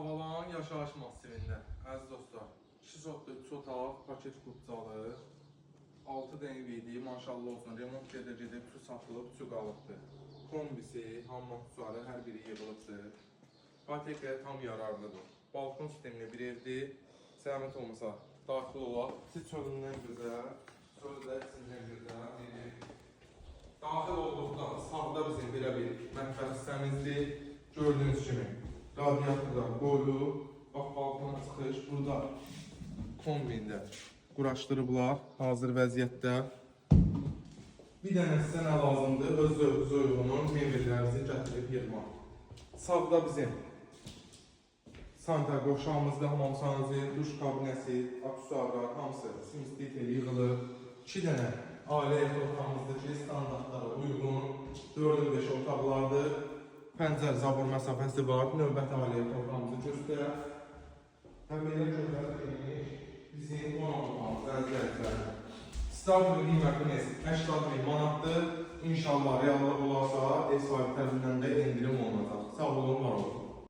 Havalan yaşayış massivində, əziz dostlar, 2 otaqlı 3 otaq, paket qutcalı, 6 dənviydi, maşallah olsun, remont gedib, tü satılıb, tü qalıbdır. Kombisi, hamam suarı hər biri yığılıbdır. Patekaya tam yararlıdır. Balkon sistemli bir evdir, zəhmət olmasa daxil olaq. Siz çölündən gözəl, çöldə içindən gözəl. Daxil olduqda sağda bizim belə bir mətbəx hissəmizdir. Gördüyünüz kimi radiatorda boylu, bax balkona çıxış, burada kombində quraşdırıblar hazır vəziyyətdə. Bir dənə sizə nə lazımdır? Öz zövqünüzə uyğun mebellərinizi gətirib yığmaq. Sağda bizim sanitar qoşağımızda hamam sanatı, duş kabinəsi, aksesuarlar, hamısı simstil yığılır. 2 dənə ailə ev otağımızdakı standartlara uyğun 4-5 otaqlardır. Pəncər zabur məsafəsi var. Növbəti ailə ev otağımızı göstərək. Həm belə göstərək bizim 10 otağımız əziyyətlər. Start və qiymətimiz 80.000 manatdır. İnşallah reallıq olarsa ev sahibi tərəfindən də endirim olunacaq. Sağ olun, var olun.